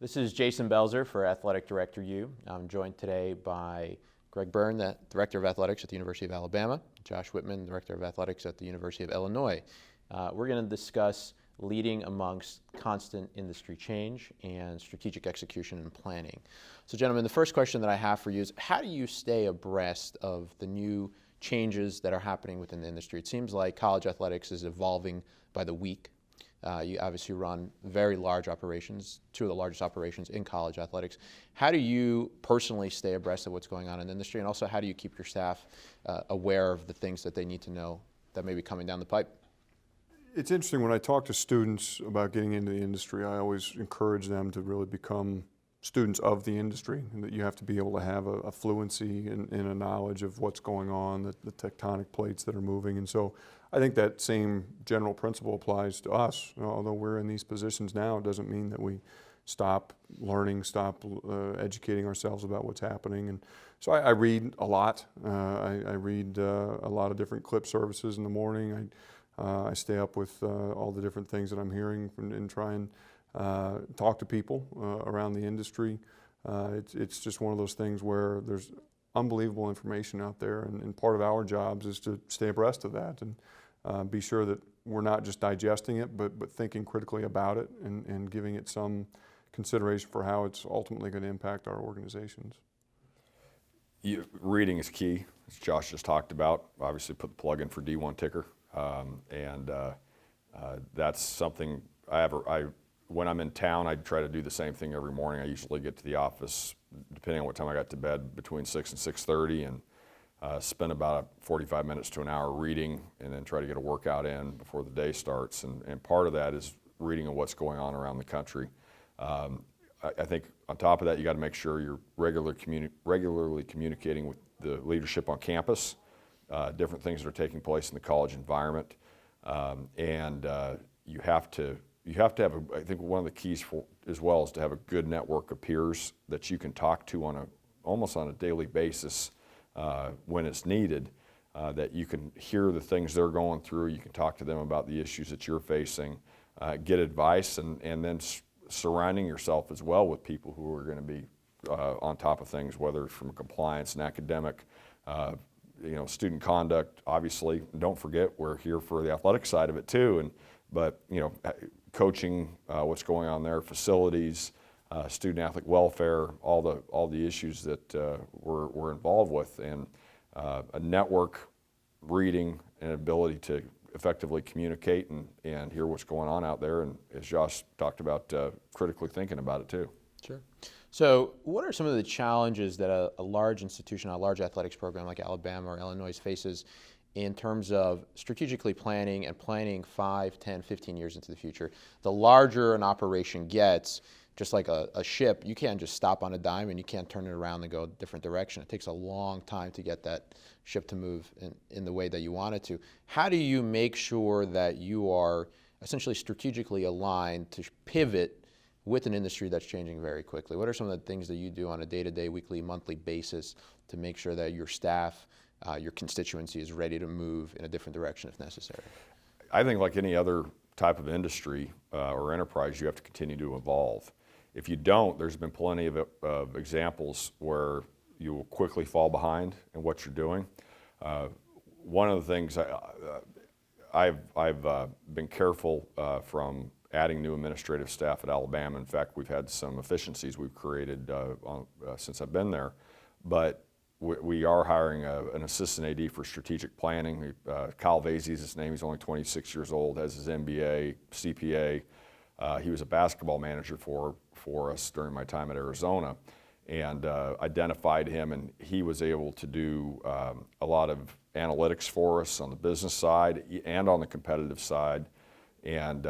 This is Jason Belzer for Athletic Director U. I'm joined today by Greg Byrne, the Director of Athletics at the University of Alabama, Josh Whitman, Director of Athletics at the University of Illinois. We're going to discuss leading amongst constant industry change and strategic execution and planning. So gentlemen, the first question that I have for you is, how do you stay abreast of the new changes that are happening within the industry? It seems like college athletics is evolving by the week. You obviously run very large operations, two of the largest operations in college athletics. How do you personally stay abreast of what's going on in the industry, and also how do you keep your staff aware of the things that they need to know that may be coming down the pipe? It's interesting, when I talk to students about getting into the industry, I always encourage them to really become students of the industry, and that you have to be able to have a fluency in a knowledge of what's going on, the tectonic plates that are moving. And so I think that same general principle applies to us. Although we're in these positions now, it doesn't mean that we stop learning, stop educating ourselves about what's happening. And so I read a lot. I read a lot of different clip services in the morning. I stay up with all the different things that I'm hearing and try and talk to people around the industry. It's just one of those things where there's unbelievable information out there, and part of our jobs is to stay abreast of that and be sure that we're not just digesting it, but thinking critically about it and giving it some consideration for how it's ultimately going to impact our organizations. Reading is key, as Josh just talked about. Obviously put the plug in for D1 ticker. That's something when I'm in town, I try to do the same thing every morning. I usually get to the office, depending on what time I got to bed, between 6 and 6:30, and spend about 45 minutes to an hour reading, and then try to get a workout in before the day starts. And part of that is reading of what's going on around the country. I think on top of that, you got to make sure you're regularly communicating with the leadership on campus, different things that are taking place in the college environment, you have to have I think one of the keys for as well is to have a good network of peers that you can talk to almost on a daily basis when it's needed, that you can hear the things they're going through, you can talk to them about the issues that you're facing, get advice, and then surrounding yourself as well with people who are going to be on top of things, whether it's from compliance and academic, student conduct. Obviously, don't forget, we're here for the athletic side of it too, but coaching, what's going on there, facilities, student athlete welfare, all the issues that we're involved with, and a network, reading, and ability to effectively communicate and hear what's going on out there, and as Josh talked about, critically thinking about it too. Sure. So what are some of the challenges that a large institution, a large athletics program like Alabama or Illinois faces in terms of strategically planning and planning 5, 10, 15 years into the future? The larger an operation gets, just like a ship, you can't just stop on a dime and you can't turn it around and go a different direction. It takes a long time to get that ship to move in the way that you want it to. How do you make sure that you are essentially strategically aligned to pivot with an industry that's changing very quickly? What are some of the things that you do on a day-to-day, weekly, monthly basis to make sure that your staff, your constituency is ready to move in a different direction if necessary? I think like any other type of industry or enterprise, you have to continue to evolve. If you don't, there's been plenty of examples where you will quickly fall behind in what you're doing. One of the things I've been careful from adding new administrative staff at Alabama. In fact, we've had some efficiencies we've created since I've been there, but we are hiring an assistant AD for strategic planning. Kyle Vasey is his name. He's only 26 years old, has his MBA, CPA. He was a basketball manager for us during my time at Arizona, and identified him, and he was able to do a lot of analytics for us on the business side and on the competitive side, and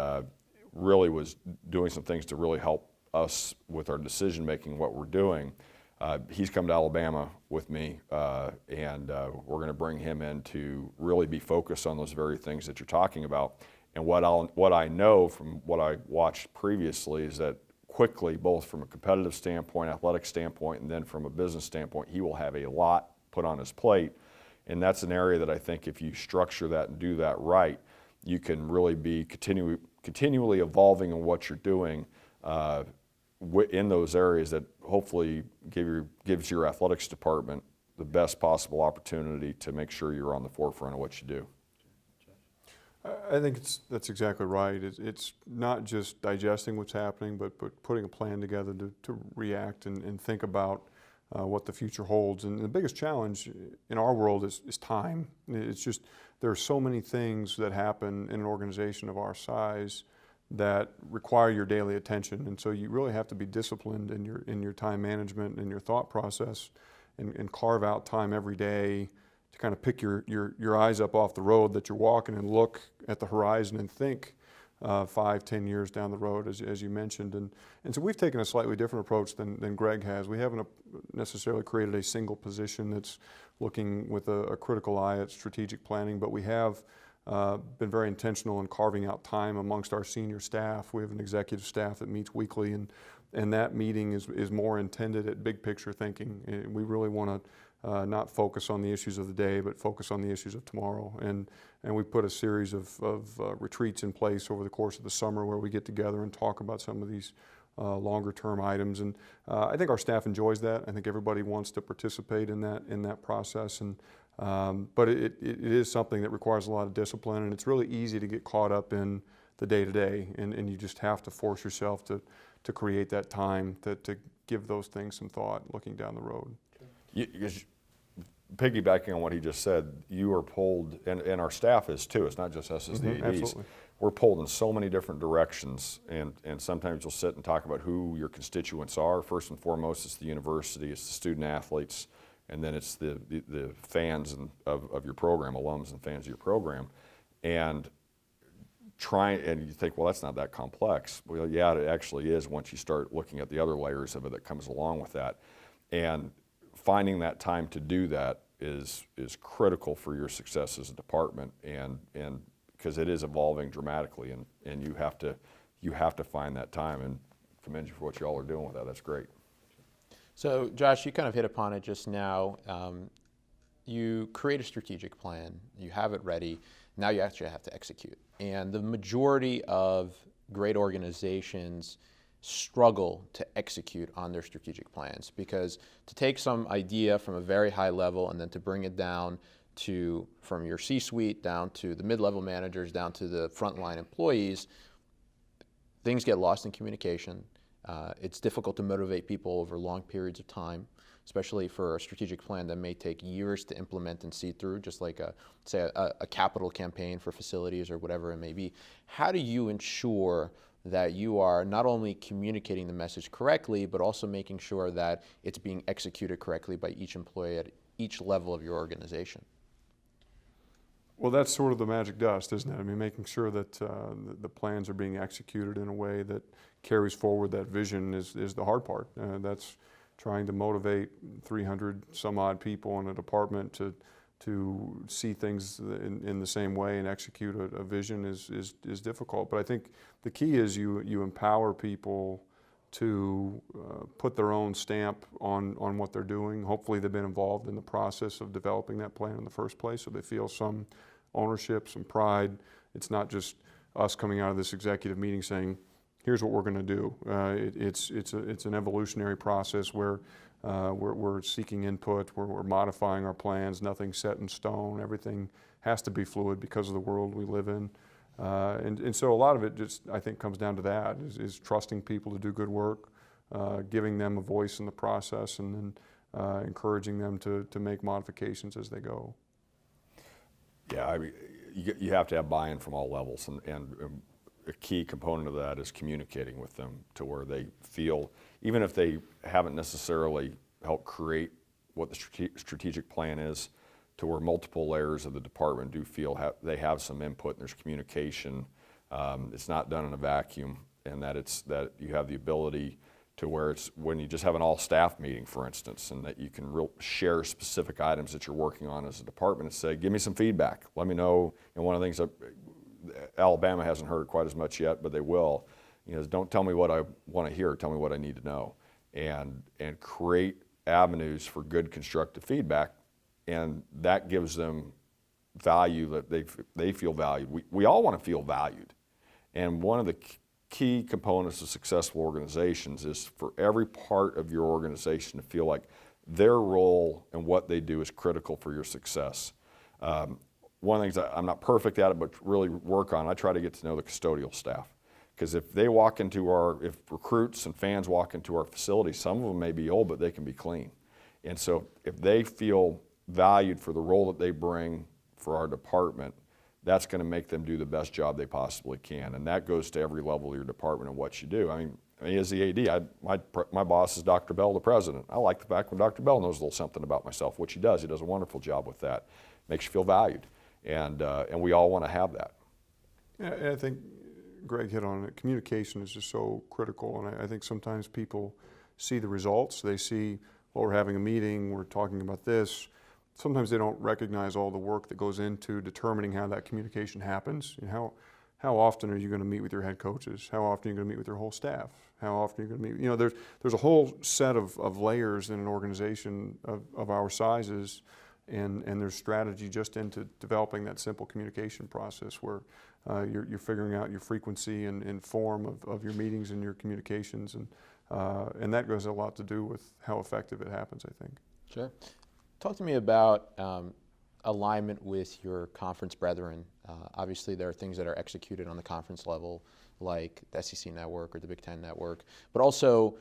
really was doing some things to really help us with our decision making, what we're doing. He's come to Alabama with me, and we're going to bring him in to really be focused on those very things that you're talking about. And what I know from what I watched previously is that quickly, both from a competitive standpoint, athletic standpoint, and then from a business standpoint, he will have a lot put on his plate. And that's an area that I think if you structure that and do that right, you can really be continually evolving in what you're doing in those areas that hopefully gives your athletics department the best possible opportunity to make sure you're on the forefront of what you do. I think that's exactly right. It's not just digesting what's happening, but putting a plan together to react and think about what the future holds. And the biggest challenge in our world is time. It's just there are so many things that happen in an organization of our size that require your daily attention, and so you really have to be disciplined in your time management and your thought process, and carve out time every day to kind of pick your eyes up off the road that you're walking and look at the horizon and think 5-10 years down the road, as you mentioned. And so we've taken a slightly different approach than Greg has. We haven't necessarily created a single position that's looking with a critical eye at strategic planning, but we have been very intentional in carving out time amongst our senior staff. We have an executive staff that meets weekly, and that meeting is more intended at big picture thinking. We really want to not focus on the issues of the day, but focus on the issues of tomorrow. And we put a series of retreats in place over the course of the summer where we get together and talk about some of these longer term items. And I think our staff enjoys that. I think everybody wants to participate in that process. And but it is something that requires a lot of discipline, and it's really easy to get caught up in the day-to-day, and you just have to force yourself to create that time to give those things some thought looking down the road. Piggybacking on what he just said, you are pulled, and our staff is too, it's not just us as the ADs. Absolutely. We're pulled in so many different directions, and sometimes you'll sit and talk about who your constituents are. First and foremost, it's the university, it's the student athletes, and then it's the fans of your program, alums and fans of your program. And you think, well, that's not that complex. Well, yeah, it actually is once you start looking at the other layers of it that comes along with that. And finding that time to do that is critical for your success as a department, and because it is evolving dramatically, and you have to find that time, and commend you for what you all are doing with that. That's great. So, Josh, you kind of hit upon it just now. You create a strategic plan, you have it ready, now you actually have to execute. And the majority of great organizations struggle to execute on their strategic plans, because to take some idea from a very high level and then to bring it down to, from your C-suite down to the mid-level managers, down to the frontline employees, things get lost in communication. It's difficult to motivate people over long periods of time, especially for a strategic plan that may take years to implement and see through, just like a capital campaign for facilities or whatever it may be. How do you ensure that you are not only communicating the message correctly, but also making sure that it's being executed correctly by each employee at each level of your organization? Well, that's sort of the magic dust, isn't it? I mean, making sure that the plans are being executed in a way that carries forward that vision is the hard part. That's trying to motivate 300 some odd people in a department to see things in the same way and execute a vision is difficult. But I think the key is you empower people to put their own stamp on what they're doing. Hopefully they've been involved in the process of developing that plan in the first place, so they feel some ownership, some pride. It's not just us coming out of this executive meeting saying, here's what we're going to do. It's an evolutionary process where we're seeking input, we're modifying our plans, nothing's set in stone, everything has to be fluid because of the world we live in. And so a lot of it just, I think, comes down to that, is trusting people to do good work, giving them a voice in the process, and then encouraging them to make modifications as they go. Yeah, I mean, you have to have buy-in from all levels, and a key component of that is communicating with them to where they feel, even if they haven't necessarily helped create what the strategic plan is, to where multiple layers of the department do feel they have some input and there's communication. It's not done in a vacuum, and that you have the ability to where it's when you just have an all-staff meeting, for instance, and that you can share specific items that you're working on as a department and say, give me some feedback. Let me know. And one of the things that Alabama hasn't heard quite as much yet, but they will, is don't tell me what I want to hear, tell me what I need to know. And create avenues for good constructive feedback, and that gives them value, that they feel valued. We all want to feel valued, and one of the key components of successful organizations is for every part of your organization to feel like their role and what they do is critical for your success. One of the things I'm not perfect at it, but really work on, I try to get to know the custodial staff. Because if they walk into if recruits and fans walk into our facilities, some of them may be old, but they can be clean. And so if they feel valued for the role that they bring for our department, that's going to make them do the best job they possibly can. And that goes to every level of your department and what you do. I mean as the AD, my boss is Dr. Bell, the president. I like the fact when Dr. Bell knows a little something about myself, which he does. He does a wonderful job with that. Makes you feel valued. And we all want to have that. Yeah, I think Greg hit on it. Communication is just so critical, and I think sometimes people see the results. They see, well, we're having a meeting, we're talking about this. Sometimes they don't recognize all the work that goes into determining how that communication happens. You know, how often are you going to meet with your head coaches? How often are you going to meet with your whole staff? How often are you going to meet? You know, there's a whole set of layers in an organization of our sizes, and there's strategy just into developing that simple communication process where you're figuring out your frequency and form of your meetings and your communications, and that goes a lot to do with how effective it happens, I think. Sure. Talk to me about alignment with your conference brethren. Obviously, there are things that are executed on the conference level, like the SEC network or the Big Ten network, but also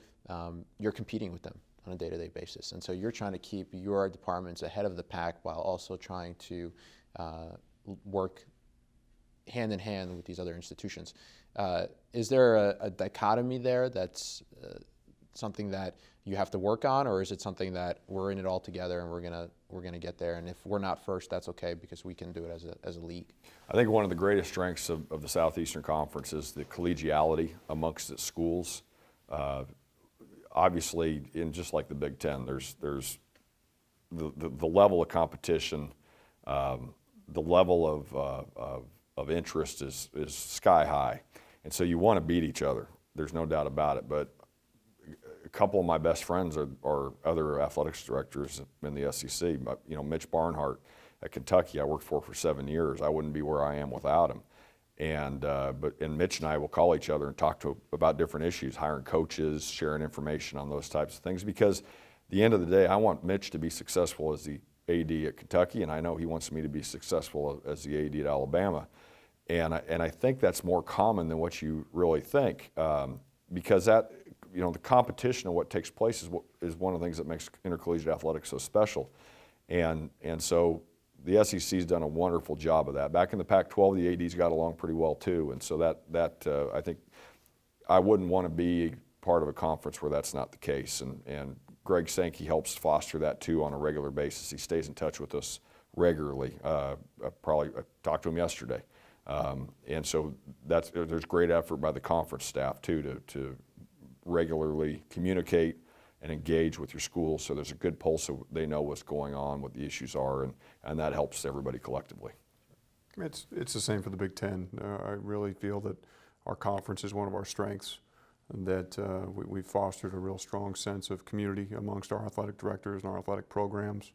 you're competing with them on a day-to-day basis. And so you're trying to keep your departments ahead of the pack while also trying to work hand in hand with these other institutions. Is there a dichotomy there that's something that you have to work on, or is it something that we're in it all together and we're gonna get there, and if we're not first, that's okay because we can do it as a league? I think one of the greatest strengths of the Southeastern Conference is the collegiality amongst its schools. Obviously, in just like the Big Ten, there's the level of competition, the level of interest is sky high, and so you want to beat each other. There's no doubt about it. But a couple of my best friends are other athletics directors in the SEC. You know, Mitch Barnhart at Kentucky, I worked for 7 years. I wouldn't be where I am without him. And Mitch and I will call each other and talk about different issues, hiring coaches, sharing information on those types of things. Because at the end of the day, I want Mitch to be successful as the AD at Kentucky, and I know he wants me to be successful as the AD at Alabama. And I think that's more common than what you really think, because that, you know, the competition of what takes place is one of the things that makes intercollegiate athletics so special. And so the SEC's done a wonderful job of that. Back in the Pac-12, the ADs got along pretty well too, and so that I think I wouldn't want to be part of a conference where that's not the case. And Greg Sankey helps foster that too on a regular basis. He stays in touch with us regularly. I talked to him yesterday, and so there's great effort by the conference staff too to regularly communicate and engage with your schools, so there's a good pulse so they know what's going on, what the issues are, and that helps everybody collectively. It's the same for the Big Ten. I really feel that our conference is one of our strengths, and that we've fostered a real strong sense of community amongst our athletic directors and our athletic programs.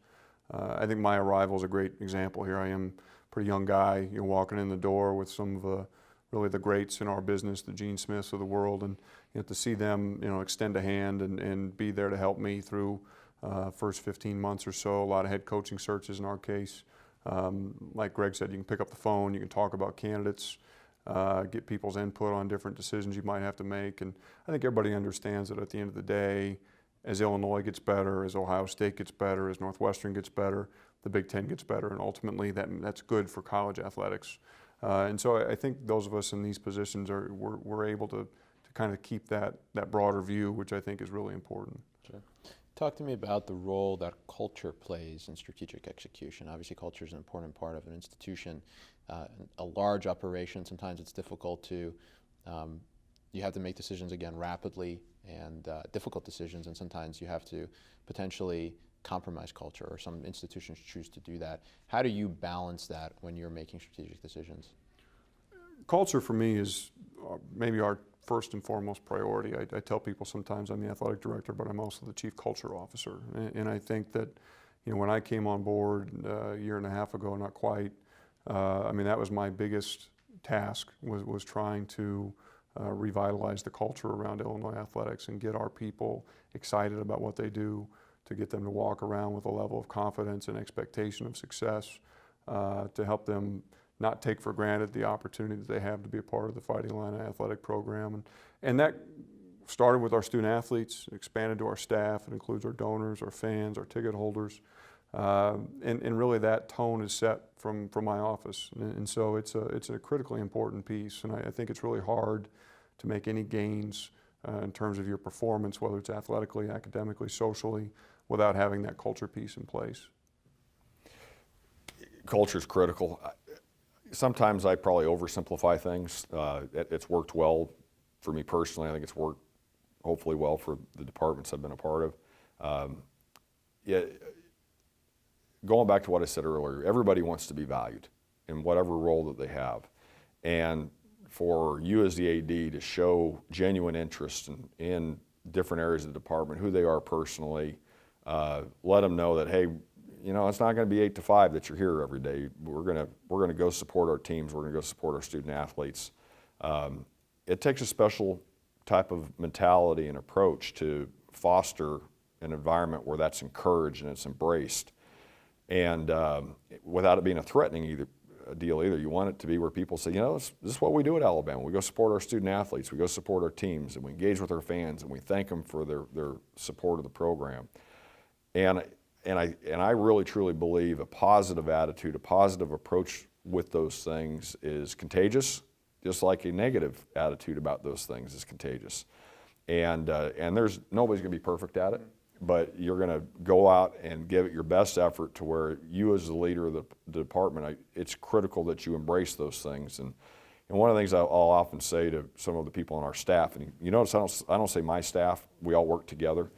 I think my arrival is a great example here. I am a pretty young guy, walking in the door with some of really the greats in our business, the Gene Smiths of the world, and to see them extend a hand and be there to help me through first 15 months or so. A lot of head coaching searches in our case. Like Greg said, you can pick up the phone, you can talk about candidates, get people's input on different decisions you might have to make. And I think everybody understands that at the end of the day, as Illinois gets better, as Ohio State gets better, as Northwestern gets better, the Big Ten gets better, and ultimately that's good for college athletics. And so I think those of us in these positions we're able to kind of keep that broader view, which I think is really important. Sure. Talk to me about the role that culture plays in strategic execution. Obviously, culture is an important part of an institution. A large operation, sometimes it's difficult to, you have to make decisions again rapidly and difficult decisions, and sometimes you have to potentially compromise culture, or some institutions choose to do that. How do you balance that when you're making strategic decisions? Culture for me is maybe our first and foremost priority. I tell people sometimes I'm the athletic director, but I'm also the chief culture officer. And I think that when I came on board a year and a half ago, not quite, that was my biggest task, was trying to revitalize the culture around Illinois athletics and get our people excited about what they do, to get them to walk around with a level of confidence and expectation of success, to help them not take for granted the opportunity that they have to be a part of the Fighting Illini athletic program. And that started with our student athletes, expanded to our staff. It includes our donors, our fans, our ticket holders. And really that tone is set from my office. And so it's a critically important piece. And I think it's really hard to make any gains in terms of your performance, whether it's athletically, academically, socially, without having that culture piece in place. Culture is critical. Sometimes I probably oversimplify things. It's worked well for me personally. I think it's worked hopefully well for the departments I've been a part of. Going back to what I said earlier, everybody wants to be valued in whatever role that they have. And for you as the AD to show genuine interest in different areas of the department, who they are personally, let them know that, hey, you know, it's not going to be 8 to 5 that you're here every day. We're going to go support our teams. We're going to go support our student athletes. It takes a special type of mentality and approach to foster an environment where that's encouraged and it's embraced. And without it being a threatening deal either, you want it to be where people say, you know, this is what we do at Alabama. We go support our student athletes, we go support our teams, and we engage with our fans, and we thank them for their support of the program. And I really truly believe a positive attitude, a positive approach with those things is contagious, just like a negative attitude about those things is contagious. And nobody's going to be perfect at it, but you're going to go out and give it your best effort to where you as the leader of the department, it's critical that you embrace those things. And one of the things I'll often say to some of the people on our staff, and you notice I don't say my staff, we all work together,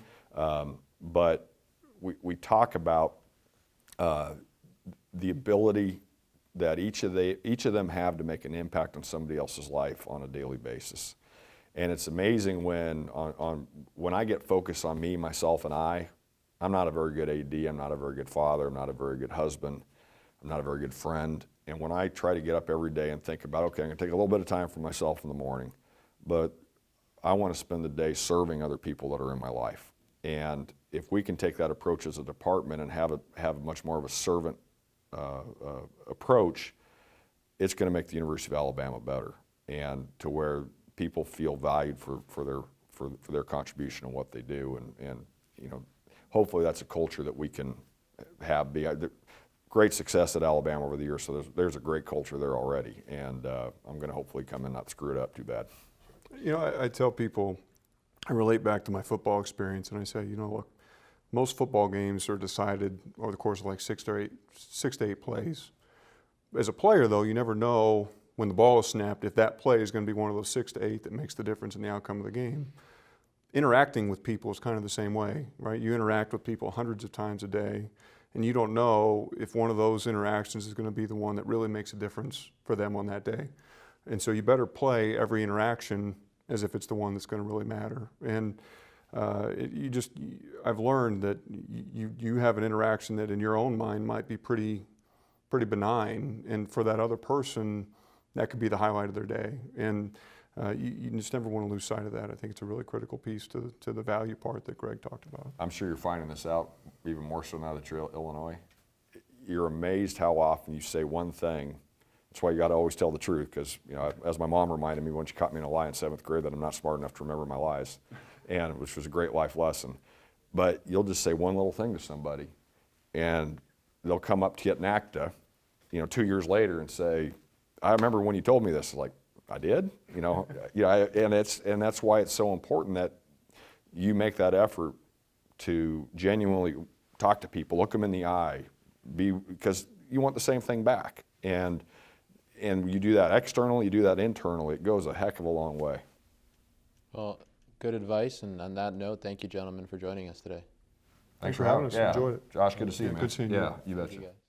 but we talk about the ability that each of them have to make an impact on somebody else's life on a daily basis. And it's amazing when I get focused on me, myself, and I'm not a very good AD, I'm not a very good father, I'm not a very good husband, I'm not a very good friend. And when I try to get up every day and think about, okay, I'm going to take a little bit of time for myself in the morning, but I want to spend the day serving other people that are in my life. And if we can take that approach as a department and have much more of a servant approach, it's going to make the University of Alabama better, and to where people feel valued for their contribution and what they do, and you know, hopefully that's a culture that we can have be great success at Alabama over the years. So there's a great culture there already, and I'm going to hopefully come in and not screw it up too bad. You know, I tell people, I relate back to my football experience, and I say, you know, look, most football games are decided over the course of like 6 to 8 plays. As a player, though, you never know when the ball is snapped if that play is going to be one of those 6 to 8 that makes the difference in the outcome of the game. Interacting with people is kind of the same way, right? You interact with people hundreds of times a day, and you don't know if one of those interactions is going to be the one that really makes a difference for them on that day. And so you better play every interaction as if it's the one that's going to really matter. And I've learned that you have an interaction that in your own mind might be pretty benign, and for that other person, that could be the highlight of their day. And you just never want to lose sight of that. I think it's a really critical piece to the value part that Greg talked about. I'm sure you're finding this out even more so now that you're at Illinois. You're amazed how often you say one thing. That's why you got to always tell the truth, because, you know, as my mom reminded me when she caught me in a lie in 7th grade, that I'm not smart enough to remember my lies, and which was a great life lesson. But you'll just say one little thing to somebody, and they'll come up to you at NACTA, you know, 2 years later and say, I remember when you told me this. Like, I did, you know, and that's why it's so important that you make that effort to genuinely talk to people, look them in the eye, because you want the same thing back, and you do that externally, you do that internally. It goes a heck of a long way. Well, good advice, and on that note, thank you, gentlemen, for joining us today. Thanks for having us. Yeah. Enjoyed it. Josh, good to see you, Yeah, man. good seeing you. Yeah, you betcha. Thank you, guys.